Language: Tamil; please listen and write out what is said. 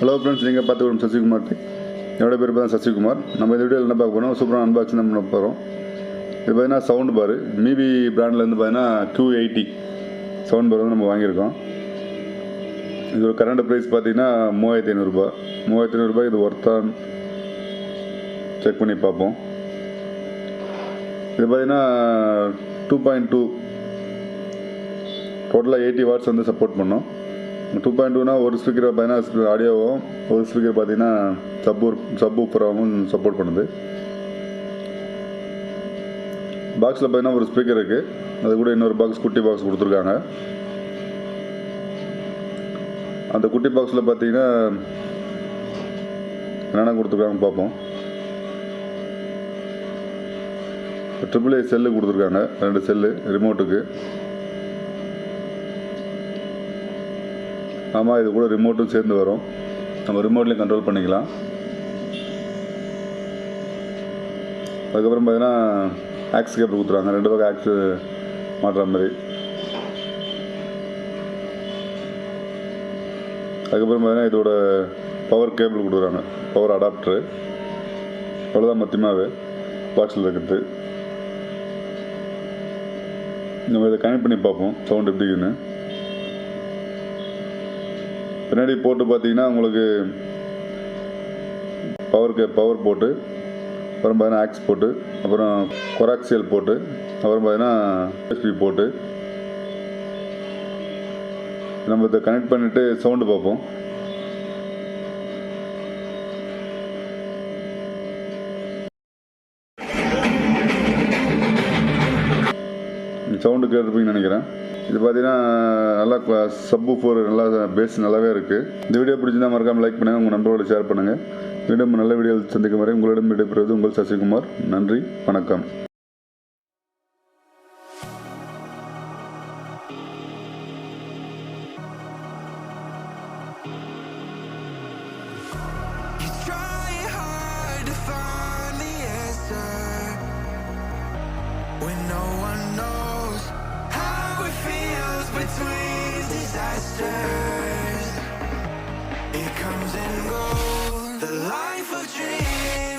ஹலோ ஃப்ரெண்ட்ஸ், நீங்கள் பார்த்துக்கணும் சசிகுமார் டெக். என்னோட பேர் தான் சசிகுமார். நம்ம இந்த வீடியோவில் என்ன பார்க்க போகிறோம், சூப்பரான அன்பாக்சிங் தான் பண்ண போகிறோம். இது பார்த்தீங்கன்னா சவுண்ட் பார் மீவி பிராண்ட்லேருந்து பார்த்தீங்கன்னா Q80 சவுண்ட் பார் வந்து நம்ம வாங்கியிருக்கோம். இதோட கரண்ட் ப்ரைஸ் பார்த்தீங்கன்னா 3500 ரூபாய். 3500 ரூபாய் இது ஒர்த்தான் செக் பண்ணி பார்ப்போம். இது பார்த்தீங்கன்னா 2.2 டோட்டலாக 80 வாட்ஸ் வந்து சப்போர்ட் பண்ணோம். 2.2னா ஒரு ஸ்பீக்கர் பார்த்தீங்கன்னா ஆடியோவும், ஒரு ஸ்பீக்கர் பார்த்தீங்கன்னா சப்வூஃபராகவும் சப்போர்ட் பண்ணுது. பாக்ஸில் பார்த்தீங்கன்னா ஒரு ஸ்பீக்கர் இருக்குது, அது கூட இன்னொரு பாக்ஸ் குட்டி பாக்ஸ் கொடுத்துருக்காங்க. அந்த குட்டி பாக்ஸில் பார்த்தீங்கன்னா என்னென்ன கொடுத்துருக்காங்க பார்ப்போம். AAA செல்லு கொடுத்துருக்காங்க, 2 செல்லு ரிமோட்டுக்கு. ஆமாம், இது கூட ரிமோட்டும் சேர்ந்து வரும், நம்ம ரிமோட்லேயும் கண்ட்ரோல் பண்ணிக்கலாம். அதுக்கப்புறம் பார்த்தீங்கன்னா ஆக்ஸ் கேபிள் கொடுத்துருவாங்க, 2 பக்கம் ஆக்ஸ் மாட்டுற மாதிரி. அதுக்கப்புறம் பார்த்தீங்கன்னா இதோட பவர் கேபிள் கொடுக்குறாங்க, பவர் அடாப்டரு. அவ்வளோதான் மொத்தமாகவே பாக்ஸில் இருக்குது. நம்ம இதை கனெக்ட் பண்ணி பார்ப்போம் சவுண்ட் எப்படின்னு. பின்னாடி போட்டு பார்த்தீங்கன்னா உங்களுக்கு பவர் போட்டு, அப்புறம் பார்த்தீங்கன்னா ஆக்ஸ் போட்டு, அப்புறம் கொராக்சியல் போட்டு, அப்புறம் பார்த்தீங்கன்னா USB போட்டு நம்ம இதை கனெக்ட் பண்ணிவிட்டு சவுண்டு பார்ப்போம். சவுண்டு கேட்டிருப்பீங்கன்னு நினைக்கிறேன். இது பார்த்தீங்கன்னா நல்லா சப்வூஃபர், நல்லா பேஸ் நல்லாவே இருக்குது. இந்த வீடியோ பிடிச்சிருந்தா மறக்காமல் லைக் பண்ணுங்கள், உங்கள் நண்பர்களோட ஷேர் பண்ணுங்கள். மீண்டும் நல்ல வீடியோ சந்திக்கும் வரை உங்களிடம் விடைபெறுவது உங்கள் சசிகுமார். நன்றி, வணக்கம். Between disasters, it comes and goes. The life of dreams.